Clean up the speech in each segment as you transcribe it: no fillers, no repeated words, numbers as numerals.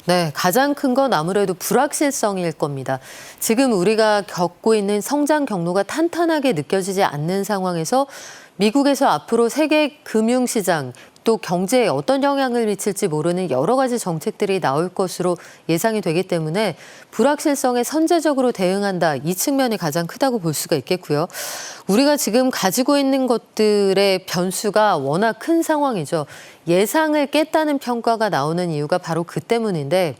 네, 가장 큰 건 아무래도 불확실성일 겁니다. 지금 우리가 겪고 있는 성장 경로가 탄탄하게 느껴지지 않는 상황에서 미국에서 앞으로 세계 금융시장 또 경제에 어떤 영향을 미칠지 모르는 여러 가지 정책들이 나올 것으로 예상이 되기 때문에 불확실성에 선제적으로 대응한다. 이 측면이 가장 크다고 볼 수가 있겠고요. 우리가 지금 가지고 있는 것들의 변수가 워낙 큰 상황이죠. 예상을 깼다는 평가가 나오는 이유가 바로 그 때문인데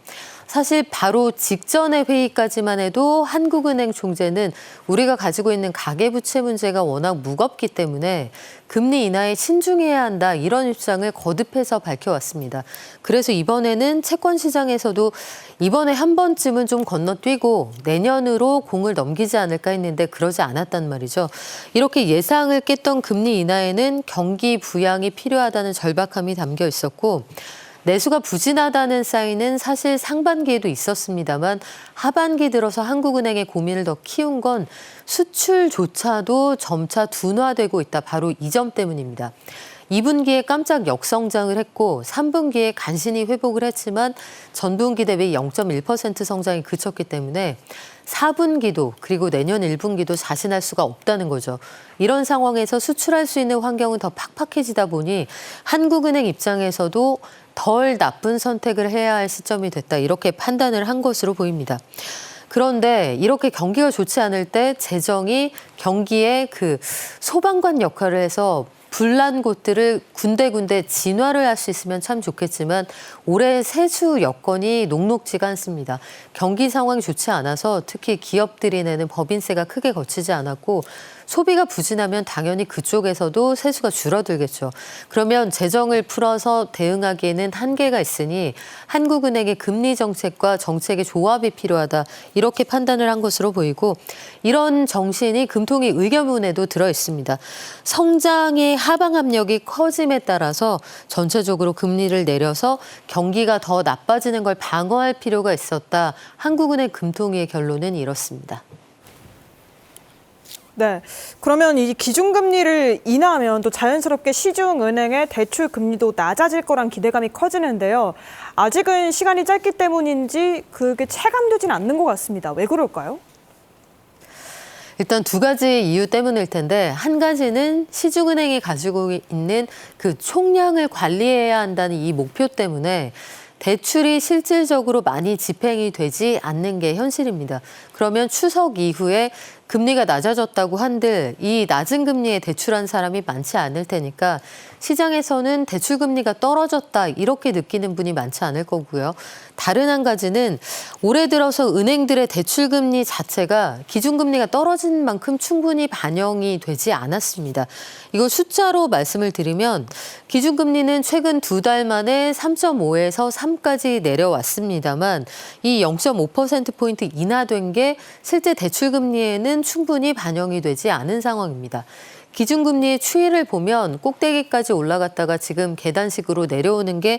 사실 바로 직전의 회의까지만 해도 한국은행 총재는 우리가 가지고 있는 가계부채 문제가 워낙 무겁기 때문에 금리 인하에 신중해야 한다 이런 입장을 거듭해서 밝혀왔습니다. 그래서 이번에는 채권 시장에서도 이번에 한 번쯤은 좀 건너뛰고 내년으로 공을 넘기지 않을까 했는데 그러지 않았단 말이죠. 이렇게 예상을 깼던 금리 인하에는 경기 부양이 필요하다는 절박함이 담겨 있었고 내수가 부진하다는 사인은 사실 상반기에도 있었습니다만 하반기 들어서 한국은행의 고민을 더 키운 건 수출조차도 점차 둔화되고 있다. 바로 이 점 때문입니다. 2분기에 깜짝 역성장을 했고 3분기에 간신히 회복을 했지만 전분기 대비 0.1% 성장이 그쳤기 때문에 4분기도 그리고 내년 1분기도 자신할 수가 없다는 거죠. 이런 상황에서 수출할 수 있는 환경은 더 팍팍해지다 보니 한국은행 입장에서도 덜 나쁜 선택을 해야 할 시점이 됐다. 이렇게 판단을 한 것으로 보입니다. 그런데 이렇게 경기가 좋지 않을 때 재정이 경기의 그 소방관 역할을 해서 불난 곳들을 군데군데 진화를 할 수 있으면 참 좋겠지만 올해 세수 여건이 녹록지가 않습니다. 경기 상황이 좋지 않아서 특히 기업들이 내는 법인세가 크게 거치지 않았고 소비가 부진하면 당연히 그쪽에서도 세수가 줄어들겠죠. 그러면 재정을 풀어서 대응하기에는 한계가 있으니 한국은행의 금리 정책과 정책의 조합이 필요하다. 이렇게 판단을 한 것으로 보이고 이런 정신이 금통위 의결문에도 들어 있습니다. 성장의 하방 압력이 커짐에 따라서 전체적으로 금리를 내려서 경기가 더 나빠지는 걸 방어할 필요가 있었다. 한국은행 금통위의 결론은 이렇습니다. 네, 그러면 이 기준금리를 인하하면 또 자연스럽게 시중은행의 대출 금리도 낮아질 거란 기대감이 커지는데요. 아직은 시간이 짧기 때문인지 그게 체감되진 않는 것 같습니다. 왜 그럴까요? 일단 두 가지 이유 때문일 텐데 한 가지는 시중은행이 가지고 있는 그 총량을 관리해야 한다는 이 목표 때문에 대출이 실질적으로 많이 집행이 되지 않는 게 현실입니다. 그러면 추석 이후에 금리가 낮아졌다고 한들 이 낮은 금리에 대출한 사람이 많지 않을 테니까 시장에서는 대출 금리가 떨어졌다 이렇게 느끼는 분이 많지 않을 거고요. 다른 한 가지는 올해 들어서 은행들의 대출 금리 자체가 기준금리가 떨어진 만큼 충분히 반영이 되지 않았습니다. 이거 숫자로 말씀을 드리면 기준금리는 최근 2달 만에 3.5에서 3까지 내려왔습니다만 이 0.5%포인트 인하된 게 실제 대출 금리에는 충분히 반영이 되지 않은 상황입니다. 기준금리의 추이를 보면 꼭대기까지 올라갔다가 지금 계단식으로 내려오는 게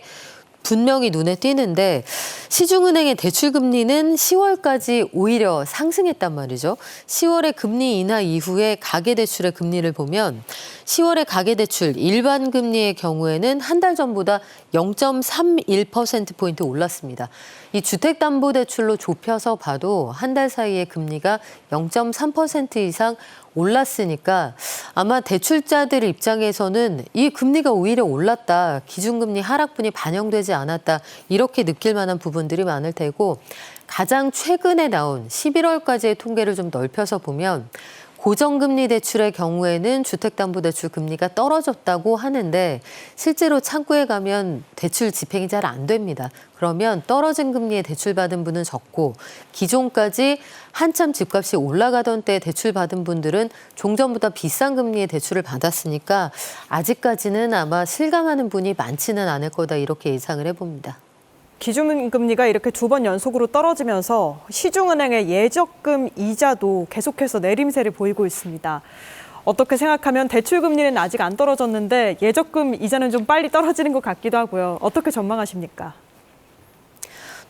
분명히 눈에 띄는데 시중은행의 대출금리는 10월까지 오히려 상승했단 말이죠. 10월의 금리 인하 이후에 가계대출의 금리를 보면 10월의 가계대출 일반 금리의 경우에는 한 달 전보다 0.31%포인트 올랐습니다. 이 주택담보대출로 좁혀서 봐도 한 달 사이에 금리가 0.3% 이상 올랐으니까 아마 대출자들 입장에서는 이 금리가 오히려 올랐다. 기준금리 하락분이 반영되지 않았다. 이렇게 느낄 만한 부분들이 많을 테고 가장 최근에 나온 11월까지의 통계를 좀 넓혀서 보면 고정금리 대출의 경우에는 주택담보대출 금리가 떨어졌다고 하는데 실제로 창구에 가면 대출 집행이 잘 안 됩니다. 그러면 떨어진 금리에 대출받은 분은 적고 기존까지 한참 집값이 올라가던 때 대출받은 분들은 종전보다 비싼 금리의 대출을 받았으니까 아직까지는 아마 실감하는 분이 많지는 않을 거다 이렇게 예상을 해봅니다. 기준금리가 이렇게 2번 연속으로 떨어지면서 시중은행의 예적금 이자도 계속해서 내림세를 보이고 있습니다. 어떻게 생각하면 대출금리는 아직 안 떨어졌는데 예적금 이자는 좀 빨리 떨어지는 것 같기도 하고요. 어떻게 전망하십니까?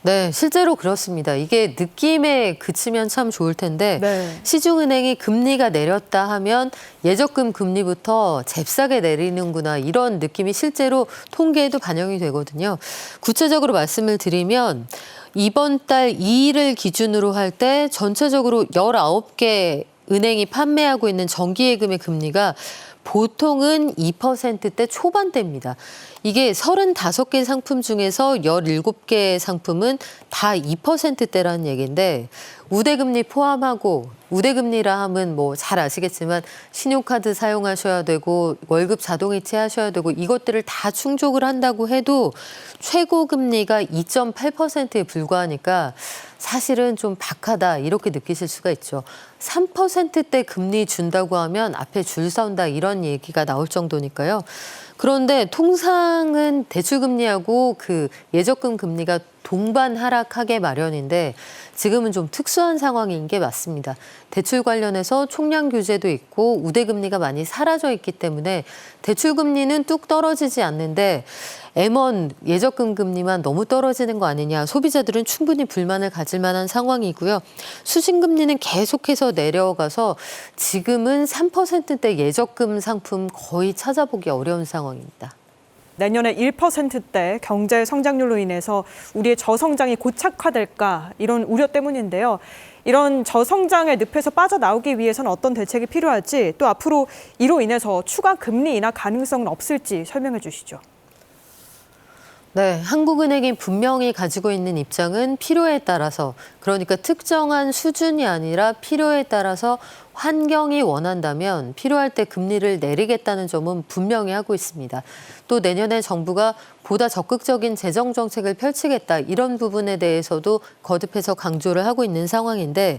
네, 실제로 그렇습니다. 이게 느낌에 그치면 참 좋을 텐데 네. 시중은행이 금리가 내렸다 하면 예적금 금리부터 잽싸게 내리는구나 이런 느낌이 실제로 통계에도 반영이 되거든요. 구체적으로 말씀을 드리면 이번 달 2일을 기준으로 할 때 전체적으로 19개 은행이 판매하고 있는 정기예금의 금리가 보통은 2%대 초반대입니다. 이게 35개 상품 중에서 17개 상품은 다 2%대라는 얘기인데 우대금리 포함하고 우대금리라 하면 뭐 잘 아시겠지만 신용카드 사용하셔야 되고 월급 자동이체 하셔야 되고 이것들을 다 충족을 한다고 해도 최고 금리가 2.8%에 불과하니까 사실은 좀 박하다 이렇게 느끼실 수가 있죠. 3%대 금리 준다고 하면 앞에 줄 서온다 이런 얘기가 나올 정도니까요. 그런데 통상은 대출금리하고 그 예적금 금리가 동반 하락하게 마련인데 지금은 좀 특수한 상황인 게 맞습니다. 대출 관련해서 총량 규제도 있고 우대금리가 많이 사라져 있기 때문에 대출금리는 뚝 떨어지지 않는데 M1 예적금 금리만 너무 떨어지는 거 아니냐. 소비자들은 충분히 불만을 가질 만한 상황이고요. 수신금리는 계속해서 내려가서 지금은 3%대 예적금 상품 거의 찾아보기 어려운 상황입니다. 내년에 1%대 경제 성장률로 인해서 우리의 저성장이 고착화될까 이런 우려 때문인데요. 이런 저성장의 늪에서 빠져나오기 위해서는 어떤 대책이 필요할지 또 앞으로 이로 인해서 추가 금리 인하 가능성은 없을지 설명해 주시죠. 네, 한국은행이 분명히 가지고 있는 입장은 필요에 따라서 그러니까 특정한 수준이 아니라 필요에 따라서 환경이 원한다면 필요할 때 금리를 내리겠다는 점은 분명히 하고 있습니다. 또 내년에 정부가 보다 적극적인 재정 정책을 펼치겠다 이런 부분에 대해서도 거듭해서 강조를 하고 있는 상황인데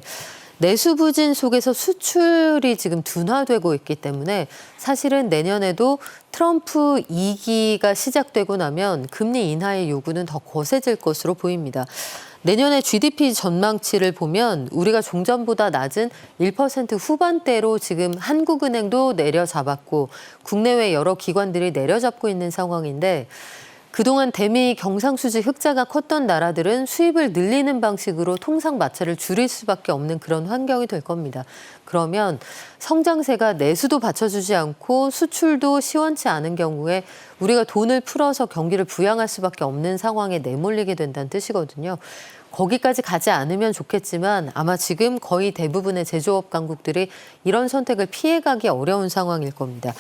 내수 부진 속에서 수출이 지금 둔화되고 있기 때문에 사실은 내년에도 트럼프 2기가 시작되고 나면 금리 인하의 요구는 더 거세질 것으로 보입니다. 내년에 GDP 전망치를 보면 우리가 종전보다 낮은 1% 후반대로 지금 한국은행도 내려잡았고 국내외 여러 기관들이 내려잡고 있는 상황인데 그동안 대미 경상수지 흑자가 컸던 나라들은 수입을 늘리는 방식으로 통상 마찰을 줄일 수밖에 없는 그런 환경이 될 겁니다. 그러면 성장세가 내수도 받쳐주지 않고 수출도 시원치 않은 경우에 우리가 돈을 풀어서 경기를 부양할 수밖에 없는 상황에 내몰리게 된다는 뜻이거든요. 거기까지 가지 않으면 좋겠지만 아마 지금 거의 대부분의 제조업 강국들이 이런 선택을 피해가기 어려운 상황일 겁니다.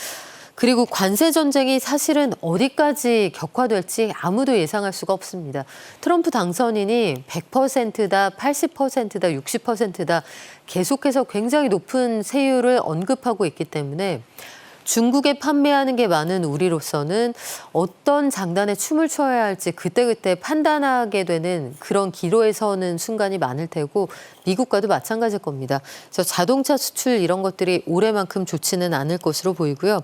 그리고 관세 전쟁이 사실은 어디까지 격화될지 아무도 예상할 수가 없습니다. 트럼프 당선인이 100%다, 80%다, 60%다 계속해서 굉장히 높은 세율을 언급하고 있기 때문에 중국에 판매하는 게 많은 우리로서는 어떤 장단에 춤을 춰야 할지 그때그때 판단하게 되는 그런 기로에 서는 순간이 많을 테고 미국과도 마찬가지일 겁니다. 그래서 자동차 수출 이런 것들이 올해만큼 좋지는 않을 것으로 보이고요.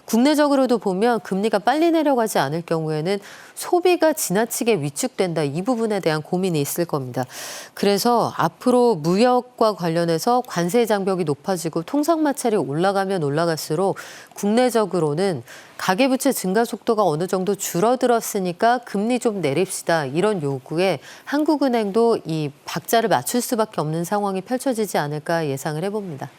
국내적으로도 보면 금리가 빨리 내려가지 않을 경우에는 소비가 지나치게 위축된다. 이 부분에 대한 고민이 있을 겁니다. 그래서 앞으로 무역과 관련해서 관세 장벽이 높아지고 통상마찰이 올라가면 올라갈수록 국내적으로는 가계부채 증가 속도가 어느 정도 줄어들었으니까 금리 좀 내립시다. 이런 요구에 한국은행도 이 박자를 맞출 수밖에 없는 상황이 펼쳐지지 않을까 예상을 해봅니다.